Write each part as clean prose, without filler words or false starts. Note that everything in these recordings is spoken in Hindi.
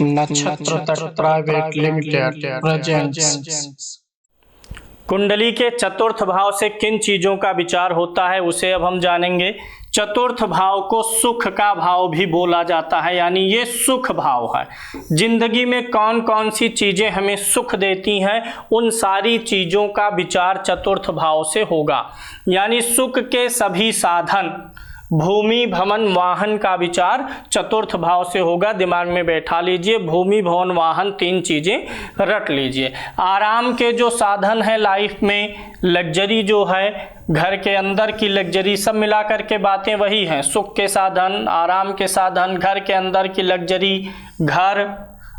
नक्षत्र तट प्राइवेट लिमिटेड प्रेजेंट्स। कुंडली के चतुर्थ भाव से किन चीजों का विचार होता है उसे अब हम जानेंगे। चतुर्थ भाव को सुख का भाव भी बोला जाता है, यानी ये सुख भाव है। जिंदगी में कौन कौन सी चीजें हमें सुख देती हैं उन सारी चीजों का विचार चतुर्थ भाव से होगा। यानी सुख के सभी साधन, भूमि भवन वाहन का विचार चतुर्थ भाव से होगा। दिमाग में बैठा लीजिए, भूमि भवन वाहन तीन चीजें रट लीजिए। आराम के जो साधन है लाइफ में, लग्जरी जो है, घर के अंदर की लग्जरी, सब मिला करके बातें वही हैं। सुख के साधन, आराम के साधन, घर के अंदर की लग्जरी, घर,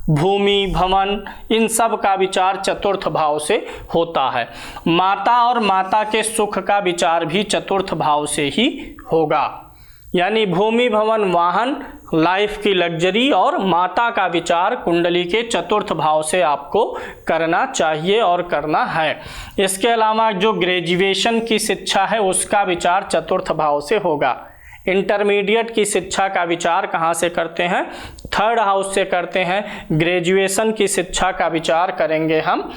भूमि भवन, इन सब का विचार चतुर्थ भाव से होता है। माता और माता के सुख का विचार भी चतुर्थ भाव से ही होगा। यानी भूमि भवन वाहन, लाइफ की लग्जरी और माता का विचार कुंडली के चतुर्थ भाव से आपको करना चाहिए और करना है। इसके अलावा जो ग्रेजुएशन की शिक्षा है उसका विचार चतुर्थ भाव से होगा। इंटरमीडिएट की शिक्षा का विचार कहाँ से करते हैं? थर्ड हाउस से करते हैं। ग्रेजुएशन की शिक्षा का विचार करेंगे हम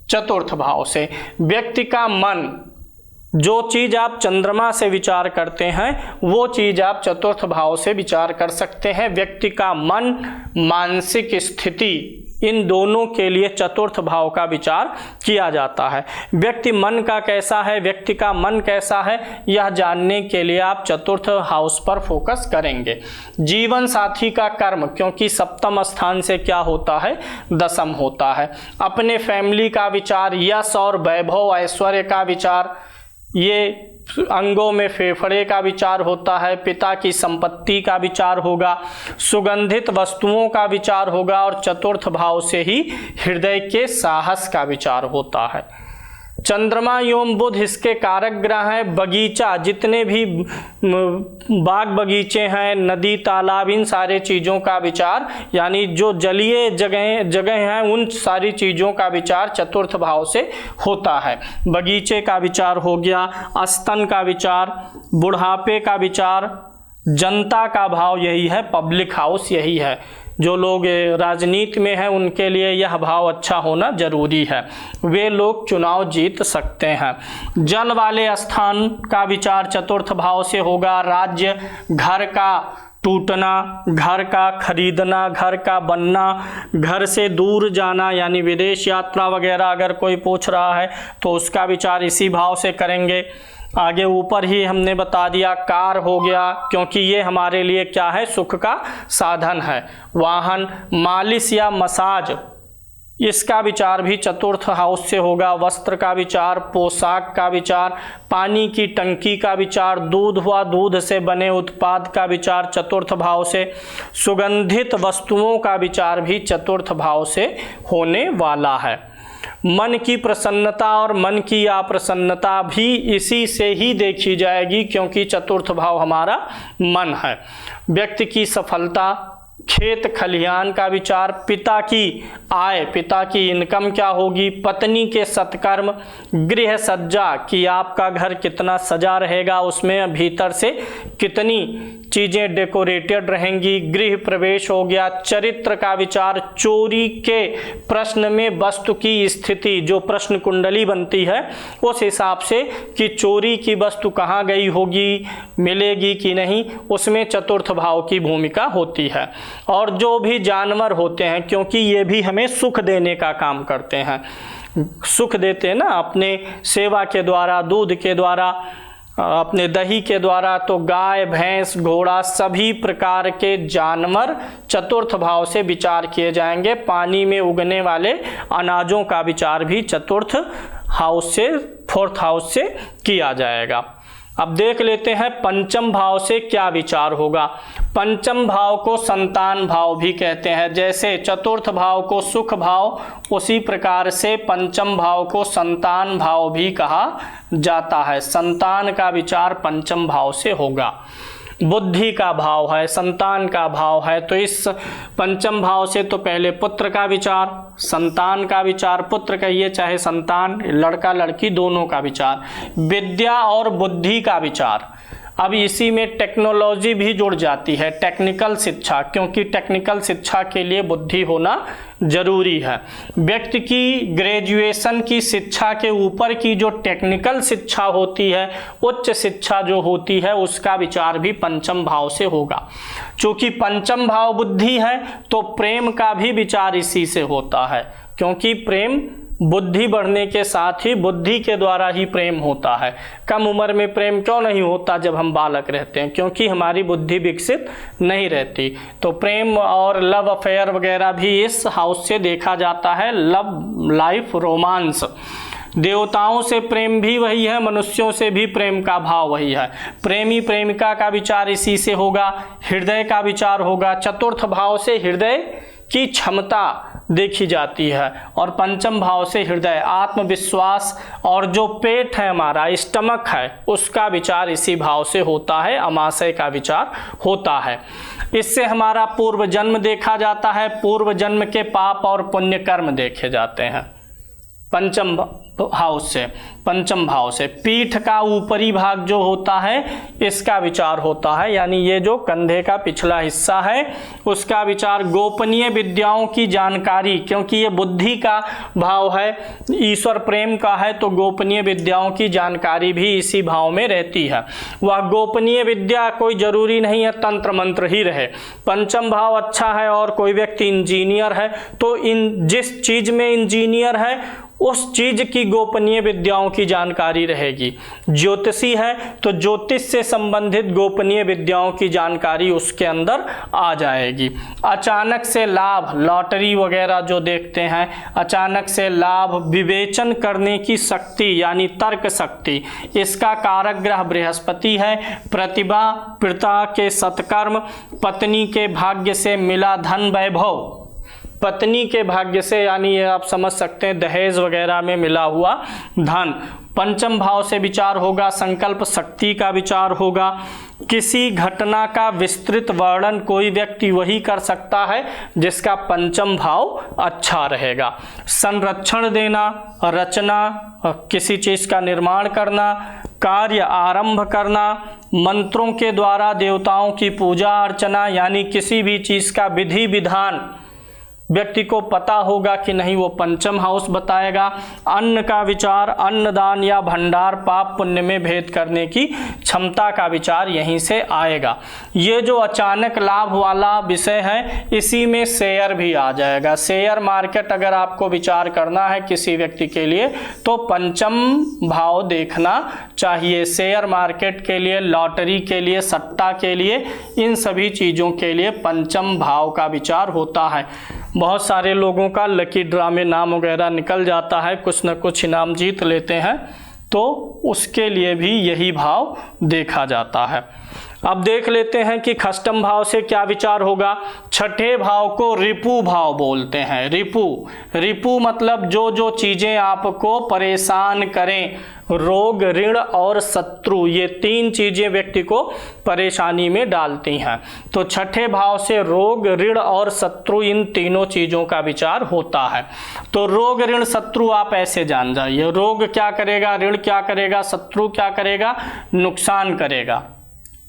चतुर्थ भाव से। व्यक्ति का मन, जो चीज आप चंद्रमा से विचार करते हैं वो चीज आप चतुर्थ भाव से विचार कर सकते हैं। व्यक्ति का मन, मानसिक स्थिति, इन दोनों के लिए चतुर्थ भाव का विचार किया जाता है। व्यक्ति मन का कैसा है, व्यक्ति का मन कैसा है, यह जानने के लिए आप चतुर्थ हाउस पर फोकस करेंगे। जीवन साथी का कर्म, क्योंकि सप्तम स्थान से क्या होता है? दशम होता है। अपने फैमिली का विचार, यश और वैभव ऐश्वर्य का विचार, ये अंगों में फेफड़े का विचार होता है। पिता की संपत्ति का विचार होगा। सुगंधित वस्तुओं का विचार होगा और चतुर्थ भाव से ही हृदय के साहस का विचार होता है। चंद्रमा एवं बुध इसके कारक ग्रह हैं। बगीचा, जितने भी बाग बगीचे हैं, नदी तालाब, इन सारे चीज़ों का विचार, यानी जो जलीय जगह हैं उन सारी चीज़ों का विचार चतुर्थ भाव से होता है। बगीचे का विचार हो गया, स्तन का विचार, बुढ़ापे का विचार, जनता का भाव यही है, पब्लिक हाउस यही है। जो लोग राजनीति में हैं उनके लिए यह भाव अच्छा होना जरूरी है, वे लोग चुनाव जीत सकते हैं। जल वाले स्थान का विचार चतुर्थ भाव से होगा। राज्य, घर का टूटना, घर का खरीदना, घर का बनना, घर से दूर जाना, यानी विदेश यात्रा वगैरह अगर कोई पूछ रहा है तो उसका विचार इसी भाव से करेंगे। आगे ऊपर ही हमने बता दिया, कार हो गया, क्योंकि ये हमारे लिए क्या है? सुख का साधन है। वाहन, मालिश या मसाज, इसका विचार भी चतुर्थ हाउस से होगा। वस्त्र का विचार, पोशाक का विचार, पानी की टंकी का विचार, दूध व दूध से बने उत्पाद का विचार चतुर्थ भाव से। सुगंधित वस्तुओं का विचार भी चतुर्थ भाव से होने वाला है। मन की प्रसन्नता और मन की अप्रसन्नता भी इसी से ही देखी जाएगी, क्योंकि चतुर्थ भाव हमारा मन है। व्यक्ति की सफलता, खेत खलिहान का विचार, पिता की आय, पिता की इनकम क्या होगी, पत्नी के सत्कर्म, गृह सज्जा कि आपका घर कितना सजा रहेगा, उसमें भीतर से कितनी चीज़ें डेकोरेटेड रहेंगी, गृह प्रवेश हो गया। चरित्र का विचार, चोरी के प्रश्न में वस्तु की स्थिति, जो प्रश्न कुंडली बनती है उस हिसाब से कि चोरी की वस्तु कहाँ गई होगी, मिलेगी कि नहीं, उसमें चतुर्थ भाव की भूमिका होती है। और जो भी जानवर होते हैं, क्योंकि ये भी हमें सुख देने का काम करते हैं, सुख देते हैं ना अपने सेवा के द्वारा, दूध के द्वारा, अपने दही के द्वारा, तो गाय, भैंस, घोड़ा, सभी प्रकार के जानवर चतुर्थ भाव से विचार किए जाएंगे। पानी में उगने वाले अनाजों का विचार भी चतुर्थ हाउस से, फोर्थ हाउस से किया जाएगा। अब देख लेते हैं पंचम भाव से क्या विचार होगा। पंचम भाव को संतान भाव भी कहते हैं। जैसे चतुर्थ भाव को सुख भाव, उसी प्रकार से पंचम भाव को संतान भाव भी कहा जाता है। संतान का विचार पंचम भाव से होगा। बुद्धि का भाव है, संतान का भाव है, तो इस पंचम भाव से तो पहले पुत्र का विचार, संतान का विचार, पुत्र कहिए चाहे संतान, लड़का लड़की दोनों का विचार। विद्या और बुद्धि का विचार, अब इसी में टेक्नोलॉजी भी जुड़ जाती है, टेक्निकल शिक्षा, क्योंकि टेक्निकल शिक्षा के लिए बुद्धि होना जरूरी है। व्यक्ति की ग्रेजुएशन की शिक्षा के ऊपर की जो टेक्निकल शिक्षा होती है, उच्च शिक्षा जो होती है, उसका विचार भी पंचम भाव से होगा। चूंकि पंचम भाव बुद्धि है तो प्रेम का भी विचार इसी से होता है, क्योंकि प्रेम बुद्धि बढ़ने के साथ ही बुद्धि के द्वारा ही प्रेम होता है। कम उम्र में प्रेम क्यों नहीं होता जब हम बालक रहते हैं? क्योंकि हमारी बुद्धि विकसित नहीं रहती। तो प्रेम और लव अफेयर वगैरह भी इस हाउस से देखा जाता है। लव लाइफ रोमांस, देवताओं से प्रेम भी वही है, मनुष्यों से भी प्रेम का भाव वही है। प्रेमी प्रेमिका का विचार इसी से होगा, हृदय का विचार होगा। चतुर्थ भाव से हृदय की क्षमता देखी जाती है और पंचम भाव से हृदय, आत्मविश्वास और जो पेट है हमारा, स्टमक है, उसका विचार इसी भाव से होता है, अमाशय का विचार होता है। इससे हमारा पूर्व जन्म देखा जाता है, पूर्व जन्म के पाप और पुण्य कर्म देखे जाते हैं पंचम हाउस से, पंचम भाव से। पीठ का ऊपरी भाग जो होता है इसका विचार होता है, यानी ये जो कंधे का पिछला हिस्सा है उसका विचार। गोपनीय विद्याओं की जानकारी, क्योंकि ये बुद्धि का भाव है, ईश्वर प्रेम का है, तो गोपनीय विद्याओं की जानकारी भी इसी भाव में रहती है। वह गोपनीय विद्या कोई जरूरी नहीं है तंत्र मंत्र ही रहे। पंचम भाव अच्छा है और कोई व्यक्ति इंजीनियर है तो जिस चीज में इंजीनियर है उस चीज की गोपनीय विद्याओं की जानकारी रहेगी। ज्योतिषी है तो ज्योतिष से संबंधित गोपनीय विद्याओं की जानकारी उसके अंदर आ जाएगी। अचानक से लाभ, लॉटरी वगैरह जो देखते हैं, अचानक से लाभ, विवेचन करने की शक्ति यानी तर्क शक्ति, इसका कारक ग्रह बृहस्पति है। प्रतिभा, पिता के सत्कर्म, पत्नी के भाग्य से मिला धन वैभव, पत्नी के भाग्य से यानी ये आप समझ सकते हैं दहेज वगैरह में मिला हुआ धन। पंचम भाव से विचार होगा, संकल्प शक्ति का विचार होगा। किसी घटना का विस्तृत वर्णन कोई व्यक्ति वही कर सकता है जिसका पंचम भाव अच्छा रहेगा। संरक्षण देना, रचना, किसी चीज का निर्माण करना, कार्य आरंभ करना, मंत्रों के द्वारा देवताओं की पूजा अर्चना, यानी किसी भी चीज का विधि विधान व्यक्ति को पता होगा कि नहीं, वो पंचम हाउस बताएगा। अन्न का विचार, अन्नदान या भंडार, पाप पुण्य में भेद करने की क्षमता का विचार यहीं से आएगा। ये जो अचानक लाभ वाला विषय है इसी में शेयर भी आ जाएगा। शेयर मार्केट अगर आपको विचार करना है किसी व्यक्ति के लिए तो पंचम भाव देखना चाहिए। शेयर मार्केट के लिए, लॉटरी के लिए, सट्टा के लिए, इन सभी चीज़ों के लिए पंचम भाव का विचार होता है। बहुत सारे लोगों का लकी ड्रा में नाम वगैरह निकल जाता है, कुछ न कुछ इनाम जीत लेते हैं, तो उसके लिए भी यही भाव देखा जाता है। अब देख लेते हैं कि खष्टम भाव से क्या विचार होगा। छठे भाव को रिपु भाव बोलते हैं। रिपु मतलब जो चीज़ें आपको परेशान करें, रोग, ऋण और शत्रु, ये तीन चीज़ें व्यक्ति को परेशानी में डालती हैं। तो छठे भाव से रोग, ऋण और शत्रु, इन तीनों चीज़ों का विचार होता है। तो रोग, ऋण, शत्रु आप ऐसे जान जाइए। रोग क्या करेगा, ऋण क्या करेगा, शत्रु क्या करेगा, नुकसान करेगा।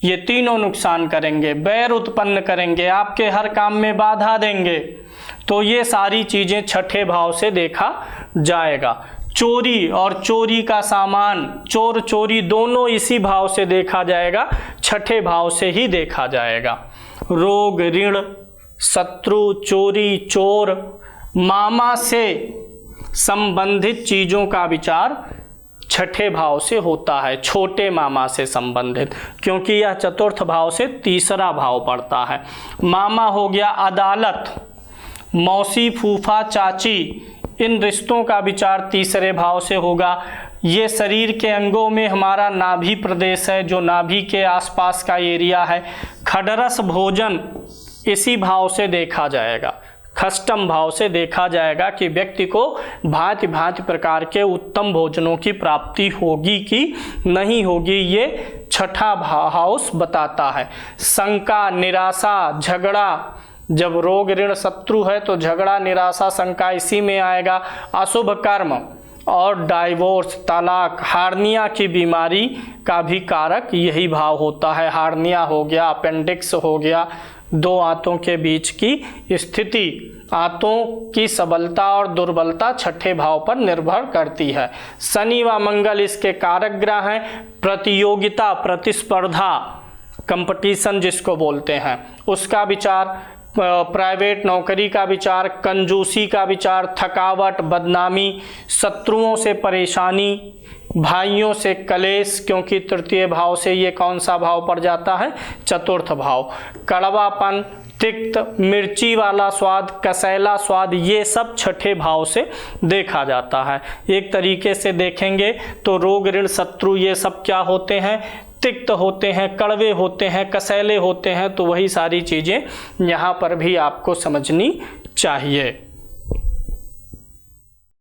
ये तीनों नुकसान करेंगे, बैर उत्पन्न करेंगे, आपके हर काम में बाधा देंगे। तो ये सारी चीज़ें छठे भाव से देखा जाएगा। चोरी और चोरी का सामान, चोर चोरी, दोनों इसी भाव से देखा जाएगा, छठे भाव से ही देखा जाएगा। रोग, ऋण, शत्रु, चोरी, चोर, मामा से संबंधित चीज़ों का विचार छठे भाव से होता है, छोटे मामा से संबंधित, क्योंकि यह चतुर्थ भाव से तीसरा भाव पड़ता है। मामा हो गया अदालत, मौसी, फूफा, चाची, इन रिश्तों का विचार तीसरे भाव से होगा। ये शरीर के अंगों में हमारा नाभि प्रदेश है, जो नाभि के आसपास का एरिया है। खडरस भोजन इसी भाव से देखा जाएगा, खष्टम भाव से देखा जाएगा कि व्यक्ति को भांति भांति प्रकार के उत्तम भोजनों की प्राप्ति होगी कि नहीं होगी, ये छठा हाउस बताता है। शंका, निराशा, झगड़ा, जब रोग, ऋण, शत्रु है तो झगड़ा, निराशा, शंका इसी में आएगा। अशुभ कर्म, और डाइवोर्स, तलाक, हार्निया की बीमारी का भी कारक यही भाव होता है। हार्निया हो गया, अपेंडिक्स हो गया, दो आंतों के बीच की स्थिति, आंतों की सबलता और दुर्बलता छठे भाव पर निर्भर करती है। शनि व मंगल इसके कारक ग्रह हैं। प्रतियोगिता, प्रतिस्पर्धा, कंपटीशन जिसको बोलते हैं, उसका विचार, प्राइवेट नौकरी का विचार, कंजूसी का विचार, थकावट, बदनामी, शत्रुओं से परेशानी, भाइयों से कलेश, क्योंकि तृतीय भाव से ये कौन सा भाव पड़ जाता है? चतुर्थ भाव। कड़वापन, तिक्त, मिर्ची वाला स्वाद, कसैला स्वाद, ये सब छठे भाव से देखा जाता है। एक तरीके से देखेंगे तो रोग, ऋण, शत्रु ये सब क्या होते हैं? तिक्त होते हैं, कड़वे होते हैं, कसैले होते हैं। तो वही सारी चीज़ें यहाँ पर भी आपको समझनी चाहिए।